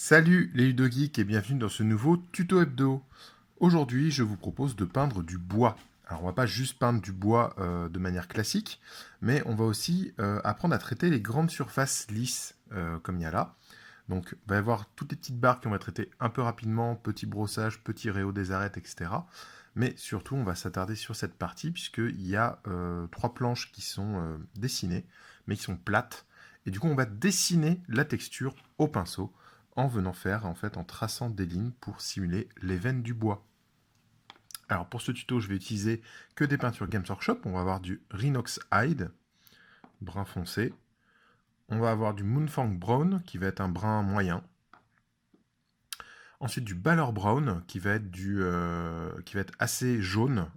Salut les ludogeeks et bienvenue dans ce nouveau tuto hebdo. Aujourd'hui, je vous propose de peindre du bois. Alors, on va pas juste peindre du bois de manière classique, mais on va aussi apprendre à traiter les grandes surfaces lisses, comme il y a là. Donc, il va y avoir toutes les petites barres qu'on va traiter un peu rapidement, petit brossage, petit réo des arêtes, etc. Mais surtout, on va s'attarder sur cette partie, puisqu'il y a trois planches qui sont dessinées, mais qui sont plates. Et du coup, on va dessiner la texture au pinceau en venant faire, en traçant des lignes pour simuler les veines du bois. Alors pour ce tuto, je vais utiliser que des peintures Games Workshop. On va avoir du Rhinox Hide, brun foncé. On va avoir du Moonfang Brown, qui va être un brun moyen. Ensuite du Balor Brown, qui va être assez jaune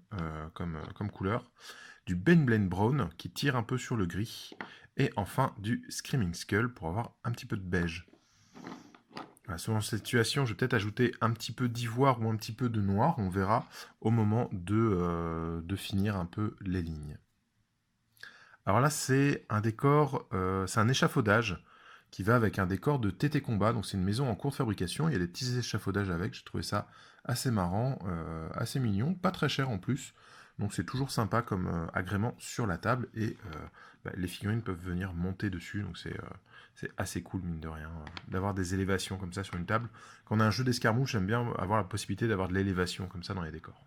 comme couleur. Du Baneblade Brown, qui tire un peu sur le gris. Et enfin du Screaming Skull, pour avoir un petit peu de beige. Voilà, selon cette situation, je vais peut-être ajouter un petit peu d'ivoire ou un petit peu de noir. On verra au moment de finir un peu les lignes. Alors là, c'est un décor, c'est un échafaudage qui va avec un décor de TT Combat. Donc c'est une maison en cours de fabrication. Il y a des petits échafaudages avec. J'ai trouvé ça assez marrant, assez mignon, pas très cher en plus. Donc c'est toujours sympa comme agrément sur la table et les figurines peuvent venir monter dessus. Donc c'est assez cool mine de rien d'avoir des élévations comme ça sur une table. Quand on a un jeu d'escarmouche, j'aime bien avoir la possibilité d'avoir de l'élévation comme ça dans les décors.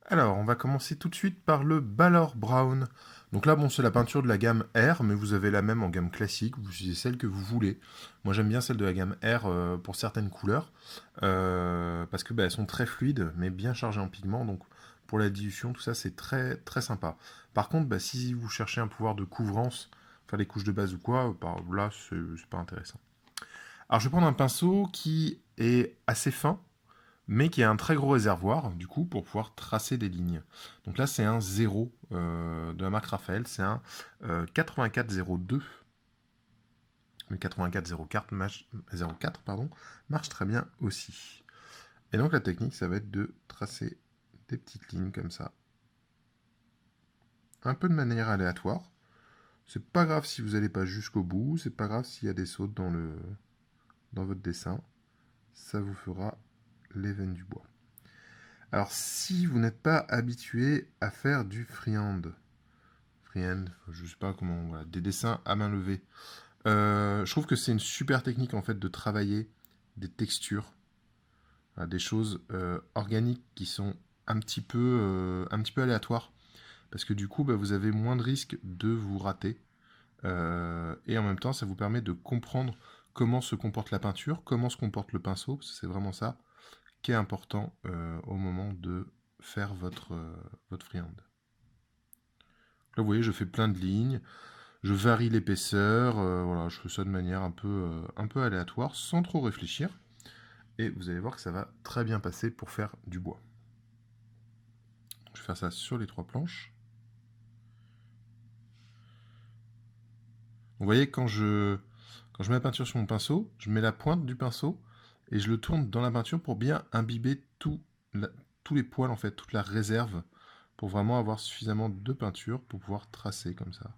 Alors, on va commencer tout de suite par le Balor Brown. Donc là, bon, c'est la peinture de la gamme R, mais vous avez la même en gamme classique, vous utilisez celle que vous voulez. Moi, j'aime bien celle de la gamme R pour certaines couleurs, parce que elles sont très fluides, mais bien chargées en pigments, donc pour la dilution, tout ça, c'est très très sympa. Par contre, si vous cherchez un pouvoir de couvrance, faire les couches de base ou quoi, là, c'est pas intéressant. Alors, je vais prendre un pinceau qui est assez fin, mais qui a un très gros réservoir, du coup, pour pouvoir tracer des lignes. Donc là, c'est un 0 de la marque Raphaël, c'est un 8402. Le 8404 04, pardon, marche très bien aussi. Et donc la technique, ça va être de tracer des petites lignes comme ça. Un peu de manière aléatoire. C'est pas grave si vous n'allez pas jusqu'au bout, c'est pas grave s'il y a des sautes dans votre dessin. Ça vous fera les veines du bois. Alors, si vous n'êtes pas habitué à faire du freehand, je sais pas comment, voilà, des dessins à main levée, je trouve que c'est une super technique en fait de travailler des textures, voilà, des choses organiques qui sont un petit peu aléatoires, parce que du coup, vous avez moins de risques de vous rater, et en même temps, ça vous permet de comprendre comment se comporte la peinture, comment se comporte le pinceau, parce que c'est vraiment ça qui est important au moment de faire votre freehand. Là, vous voyez, je fais plein de lignes, je varie l'épaisseur, voilà, je fais ça de manière un peu aléatoire, sans trop réfléchir. Et vous allez voir que ça va très bien passer pour faire du bois. Je vais faire ça sur les trois planches. Vous voyez, quand je mets la peinture sur mon pinceau, je mets la pointe du pinceau et je le tourne dans la peinture pour bien imbiber tous les poils, en fait, toute la réserve, pour vraiment avoir suffisamment de peinture pour pouvoir tracer comme ça.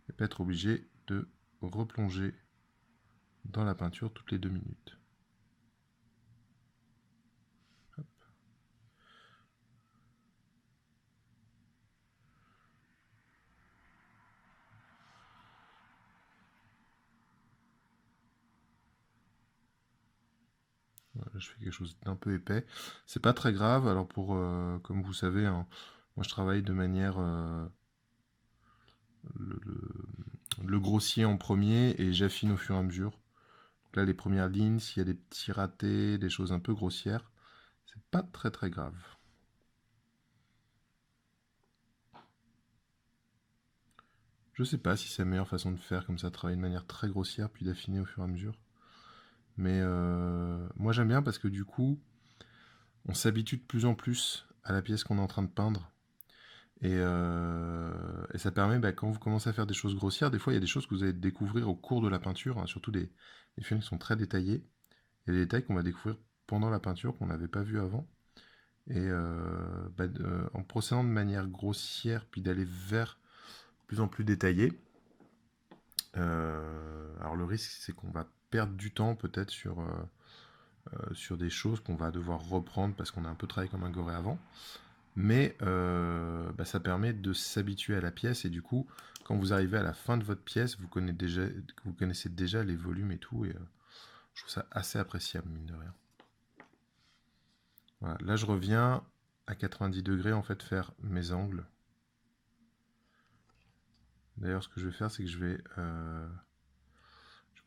Et pas être obligé de replonger dans la peinture toutes les 2 minutes. Hop. Voilà, je fais quelque chose d'un peu épais. C'est pas très grave. Alors comme vous savez, hein, moi je travaille de manière le, le grossier en premier et j'affine au fur et à mesure. Donc là, les premières lignes, s'il y a des petits ratés, des choses un peu grossières, c'est pas très très grave. Je sais pas si c'est la meilleure façon de faire comme ça, travailler de manière très grossière puis d'affiner au fur et à mesure. Mais moi j'aime bien parce que du coup, on s'habitue de plus en plus à la pièce qu'on est en train de peindre. Et ça permet, quand vous commencez à faire des choses grossières, des fois il y a des choses que vous allez découvrir au cours de la peinture, hein, surtout des films qui sont très détaillés. Il y a des détails qu'on va découvrir pendant la peinture qu'on n'avait pas vu avant. Et en procédant de manière grossière, puis d'aller vers plus en plus détaillé, alors le risque c'est qu'on va perdre du temps peut-être sur des choses qu'on va devoir reprendre parce qu'on a un peu travaillé comme un goré avant. Mais ça permet de s'habituer à la pièce et du coup, quand vous arrivez à la fin de votre pièce, vous connaissez déjà les volumes et tout, et je trouve ça assez appréciable, mine de rien. Voilà. Là, je reviens à 90 degrés, en fait, faire mes angles. D'ailleurs, ce que je vais faire, c'est que je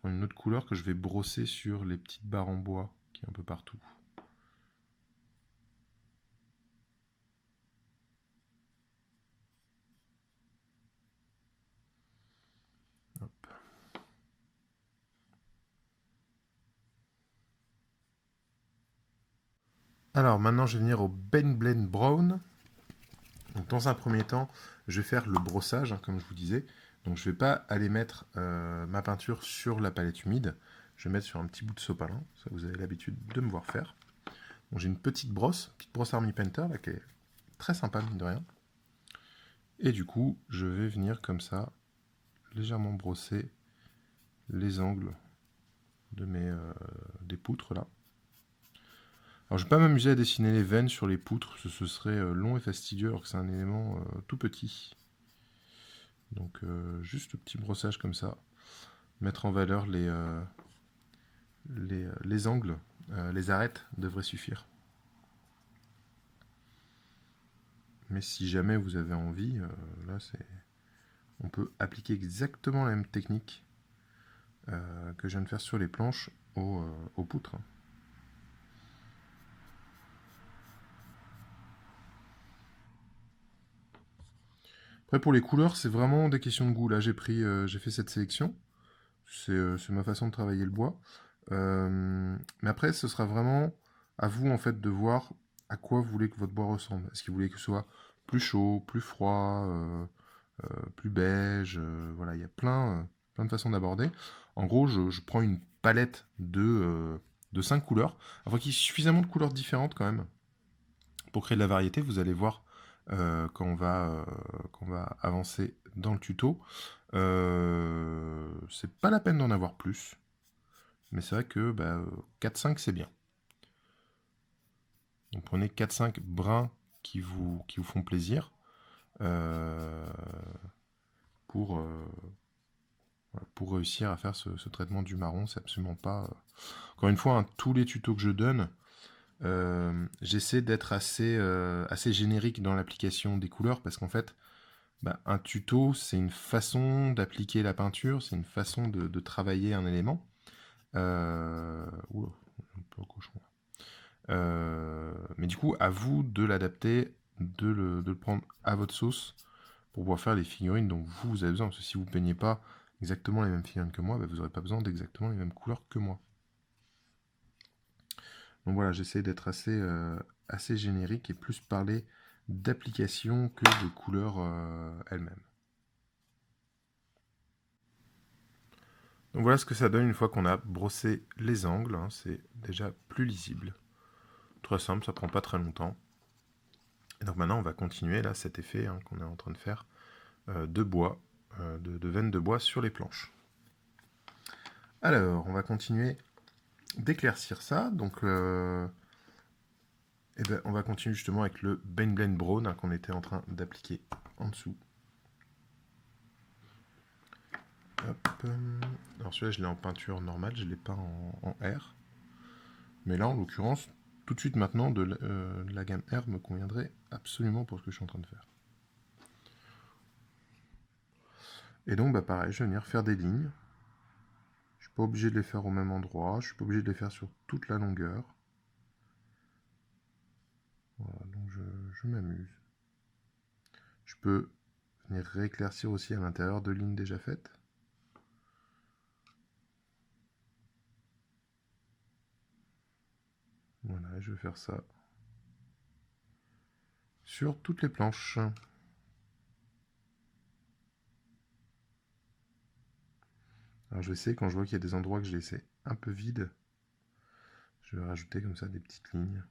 prends une autre couleur que je vais brosser sur les petites barres en bois qui est un peu partout. Hop. Alors, maintenant, je vais venir au Ben Blend Brown. Donc, dans un premier temps, je vais faire le brossage, hein, comme je vous disais. Donc, je ne vais pas aller mettre ma peinture sur la palette humide. Je vais mettre sur un petit bout de sopalin. Ça, vous avez l'habitude de me voir faire. Donc, j'ai une petite brosse Army Painter, là, qui est très sympa, mine de rien. Et du coup, je vais venir comme ça, légèrement brosser les angles de des poutres, là. Alors, je ne vais pas m'amuser à dessiner les veines sur les poutres, ce serait long et fastidieux, alors que c'est un élément tout petit. Donc, juste un petit brossage comme ça. Mettre en valeur les angles, les arêtes devraient suffire. Mais si jamais vous avez envie, là, on peut appliquer exactement la même technique que je viens de faire sur les planches aux poutres. Après, pour les couleurs, c'est vraiment des questions de goût. Là, j'ai fait cette sélection. C'est ma façon de travailler le bois. Mais après, ce sera vraiment à vous, en fait, de voir à quoi vous voulez que votre bois ressemble. Est-ce que vous voulez que ce soit plus chaud, plus froid, plus beige, voilà, il y a plein de façons d'aborder. En gros, je prends une palette de 5 couleurs. Enfin, qu'il y ait suffisamment de couleurs différentes quand même pour créer de la variété. Vous allez voir quand on va avancer dans le tuto. C'est pas la peine d'en avoir plus. Mais c'est vrai que 4-5 c'est bien. Donc prenez 4-5 brins qui vous font plaisir pour réussir à faire ce traitement du marron. C'est absolument pas... Encore une fois, hein, tous les tutos que je donne, j'essaie d'être assez générique dans l'application des couleurs parce qu'en fait, un tuto, c'est une façon d'appliquer la peinture, c'est une façon de travailler un élément. Oula, un peu au cochon. Mais du coup, à vous de l'adapter, de le prendre à votre sauce pour pouvoir faire les figurines dont vous avez besoin. Parce que si vous ne peignez pas exactement les mêmes figurines que moi, vous n'aurez pas besoin d'exactement les mêmes couleurs que moi. Donc voilà, j'essaie d'être assez générique et plus parler d'application que de couleurs elles-mêmes. Donc voilà ce que ça donne une fois qu'on a brossé les angles. Hein, c'est déjà plus lisible. Très simple, ça prend pas très longtemps. Et donc maintenant on va continuer là cet effet qu'on est en train de faire de bois, de veines de bois sur les planches. Alors on va continuer d'éclaircir ça. Donc on va continuer justement avec le Ben Blend Brown qu'on était en train d'appliquer en dessous. Hop. Alors celui-là je l'ai en peinture normale, je ne l'ai pas en R. Mais là en l'occurrence, tout de suite maintenant de la gamme R me conviendrait absolument pour ce que je suis en train de faire. Et donc pareil, je vais venir faire des lignes. Je ne suis pas obligé de les faire au même endroit, je ne suis pas obligé de les faire sur toute la longueur. Voilà, donc je m'amuse. Je peux venir rééclaircir aussi à l'intérieur de lignes déjà faites. Voilà, je vais faire ça sur toutes les planches. Alors je vais essayer, quand je vois qu'il y a des endroits que j'ai laissé un peu vides, je vais rajouter comme ça des petites lignes.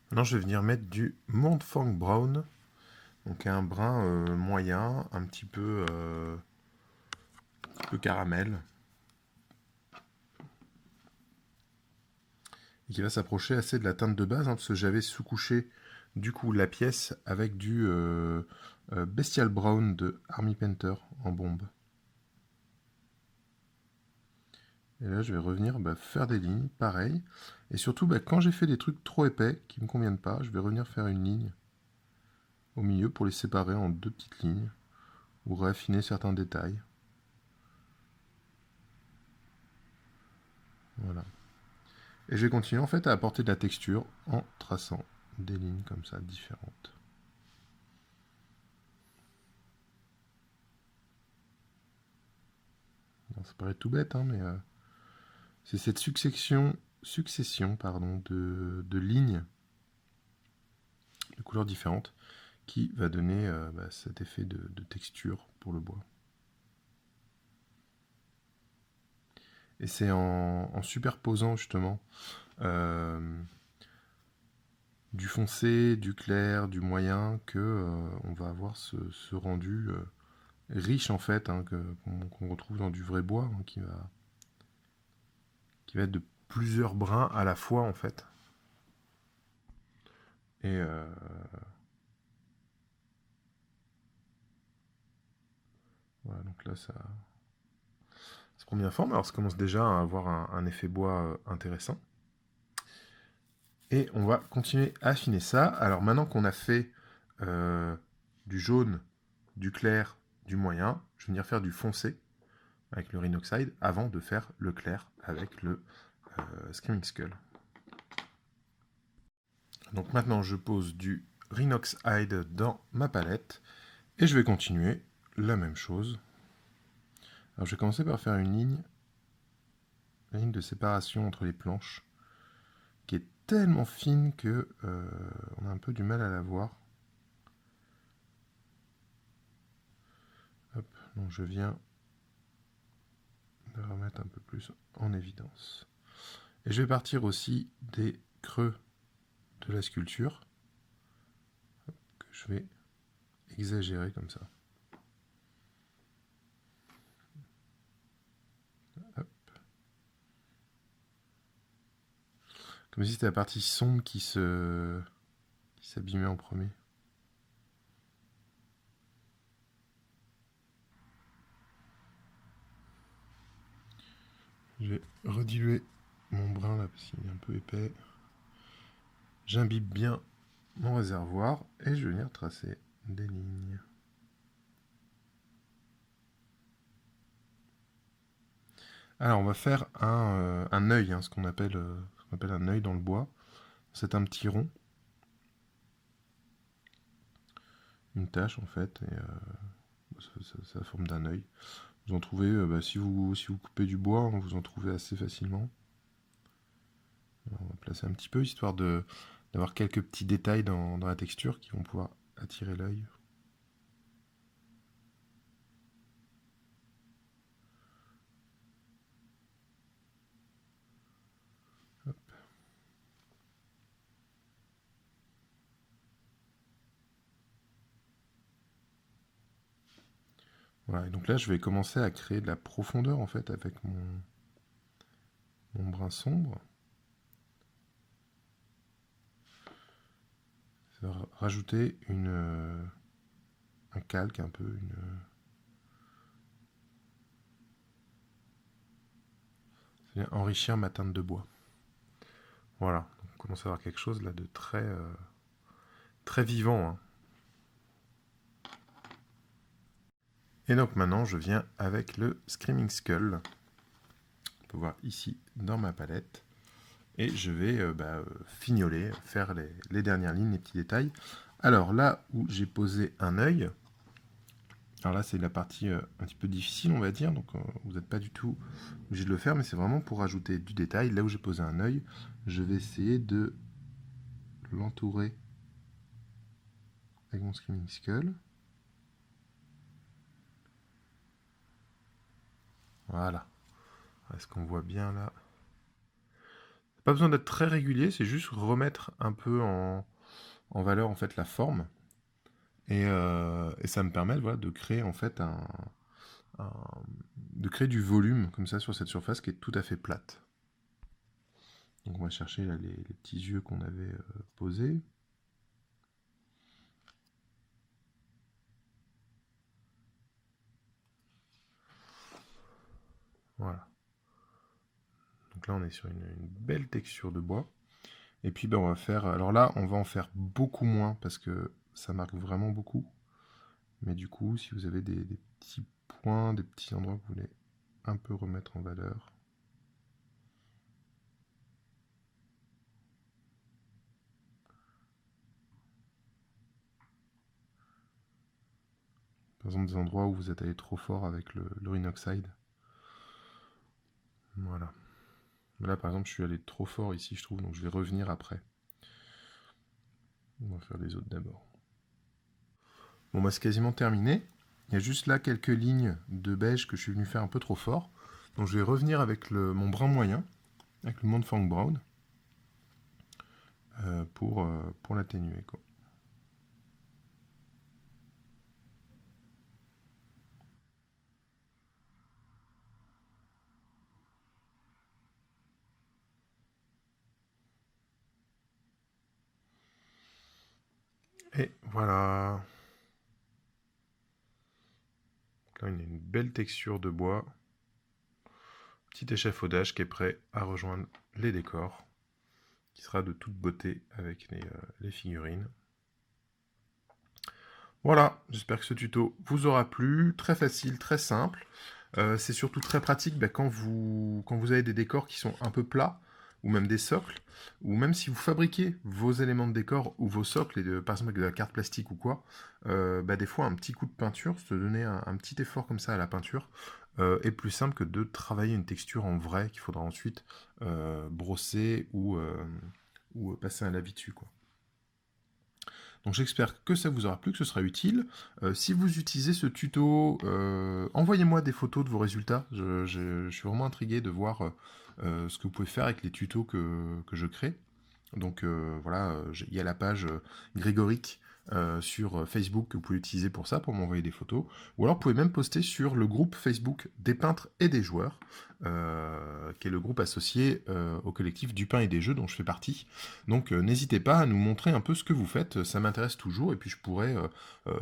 Maintenant je vais venir mettre du Montfang Brown. Donc un brun moyen, un petit peu caramel. Et qui va s'approcher assez de la teinte de base, hein, parce que j'avais sous-couché du coup la pièce avec du Bestial Brown de Army Painter en bombe. Et là, je vais revenir faire des lignes, pareil. Et surtout, quand j'ai fait des trucs trop épais qui ne me conviennent pas, je vais revenir faire une ligne au milieu pour les séparer en deux petites lignes ou raffiner certains détails. Voilà. Et je vais continuer en fait à apporter de la texture en traçant des lignes comme ça différentes. Alors, ça paraît tout bête, hein, mais c'est cette succession de lignes de couleurs différentes qui va donner cet effet de texture pour le bois. Et c'est en superposant justement du foncé, du clair, du moyen que on va avoir ce rendu riche en fait, hein, qu'on retrouve dans du vrai bois, hein, qui va être de plusieurs brins à la fois en fait. Et voilà, donc là ça prend bien forme. Alors ça commence déjà à avoir un effet bois intéressant. Et on va continuer à affiner ça. Alors maintenant qu'on a fait du jaune, du clair, du moyen, je vais venir faire du foncé avec le Rhinoxide avant de faire le clair avec le Screaming Skull. Donc maintenant je pose du Rhinoxide dans ma palette et je vais continuer la même chose. Alors je vais commencer par faire une ligne de séparation entre les planches qui est tellement fine que on a un peu du mal à la voir. Hop, donc je viens de remettre un peu plus en évidence. Et je vais partir aussi des creux de la sculpture que je vais exagérer comme ça. Hop. Comme si c'était la partie sombre qui s'abîmait en premier. Je vais rediluer mon brin là parce qu'il est un peu épais. J'imbibe bien mon réservoir et je vais venir tracer des lignes. Alors on va faire un œil, hein, ce qu'on appelle un œil dans le bois. C'est un petit rond, une tache en fait, et c'est la forme d'un œil. Vous en trouvez, si vous coupez du bois, hein, vous en trouvez assez facilement. Alors, on va placer un petit peu, histoire d'avoir quelques petits détails dans la texture qui vont pouvoir attirer l'œil. Voilà, et donc là je vais commencer à créer de la profondeur en fait avec mon brin sombre. Ça va rajouter un calque un peu, ça vient enrichir ma teinte de bois. Voilà, donc on commence à avoir quelque chose là de très vivant, hein. Et donc maintenant je viens avec le Screaming Skull. On peut voir ici dans ma palette. Et je vais fignoler, faire les dernières lignes, les petits détails. Alors là où j'ai posé un œil, alors là c'est la partie un petit peu difficile on va dire, donc vous n'êtes pas du tout obligé de le faire, mais c'est vraiment pour rajouter du détail. Là où j'ai posé un œil, je vais essayer de l'entourer avec mon Screaming Skull. Voilà. Est-ce qu'on voit bien là? Pas besoin d'être très régulier, c'est juste remettre un peu en valeur en fait la forme. Et ça me permet voilà, de créer en fait un- de créer du volume comme ça sur cette surface qui est tout à fait plate. Donc on va chercher là, les petits yeux qu'on avait posés. Voilà. Donc là on est sur une belle texture de bois. Et puis ben, on va faire. Alors là on va en faire beaucoup moins parce que ça marque vraiment beaucoup. Mais du coup, si vous avez des petits points, des petits endroits que vous voulez un peu remettre en valeur. Par exemple, des endroits où vous êtes allé trop fort avec le Rhinoxide. Voilà. Là, par exemple, je suis allé trop fort ici, je trouve, donc je vais revenir après. On va faire les autres d'abord. Bon, bah, c'est quasiment terminé. Il y a juste là quelques lignes de beige que je suis venu faire un peu trop fort. Donc je vais revenir avec mon brun moyen, avec le Montfang Brown, pour l'atténuer. Et voilà. Là, il y a une belle texture de bois. Petit échafaudage qui est prêt à rejoindre les décors, qui sera de toute beauté avec les figurines. Voilà, j'espère que ce tuto vous aura plu. Très facile, très simple. C'est surtout très pratique quand vous avez des décors qui sont un peu plats, ou même des socles, ou même si vous fabriquez vos éléments de décor ou vos socles, par exemple avec de la carte plastique ou quoi, des fois un petit coup de peinture, se donner un petit effort comme ça à la peinture, est plus simple que de travailler une texture en vrai qu'il faudra ensuite brosser ou passer un lavis dessus, quoi. Donc j'espère que ça vous aura plu, que ce sera utile. Si vous utilisez ce tuto, envoyez-moi des photos de vos résultats. Je suis vraiment intrigué de voir ce que vous pouvez faire avec les tutos que je crée. Donc voilà, il y a la page Grégoric sur Facebook que vous pouvez utiliser pour ça, pour m'envoyer des photos. Ou alors vous pouvez même poster sur le groupe Facebook des peintres et des joueurs, qui est le groupe associé au collectif du pain et des jeux dont je fais partie. Donc n'hésitez pas à nous montrer un peu ce que vous faites, ça m'intéresse toujours, et puis je pourrais,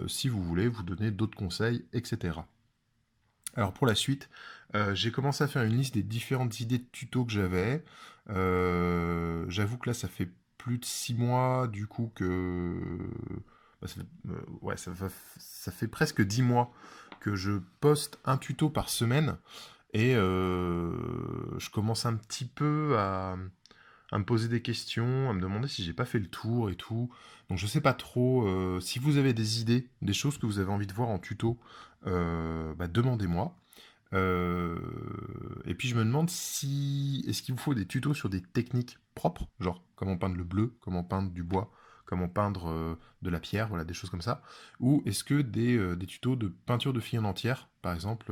si vous voulez, vous donner d'autres conseils, etc. Alors pour la suite, j'ai commencé à faire une liste des différentes idées de tutos que j'avais. J'avoue que là, ça fait plus de 6 mois, du coup, que... ouais, ça fait presque 10 mois que je poste un tuto par semaine. Et je commence un petit peu à me poser des questions, à me demander si j'ai pas fait le tour et tout. Donc je sais pas trop. Si vous avez des idées, des choses que vous avez envie de voir en tuto, demandez-moi. Euh, et puis je me demande si est-ce qu'il vous faut des tutos sur des techniques propres, genre comment peindre le bleu, comment peindre du bois, comment peindre de la pierre, voilà des choses comme ça, ou est-ce que des tutos de peinture de figurines entières, par exemple,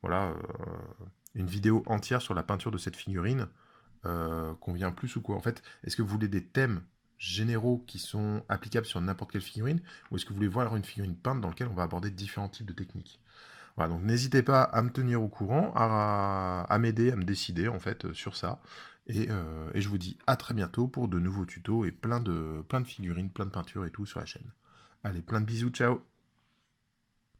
voilà une vidéo entière sur la peinture de cette figurine convient plus ou quoi. En fait, est-ce que vous voulez des thèmes généraux qui sont applicables sur n'importe quelle figurine, ou est-ce que vous voulez voir une figurine peinte dans laquelle on va aborder différents types de techniques? Voilà, donc n'hésitez pas à me tenir au courant, à m'aider, à me décider en fait sur ça. Et je vous dis à très bientôt pour de nouveaux tutos et plein de figurines, plein de peintures et tout sur la chaîne. Allez, plein de bisous, ciao!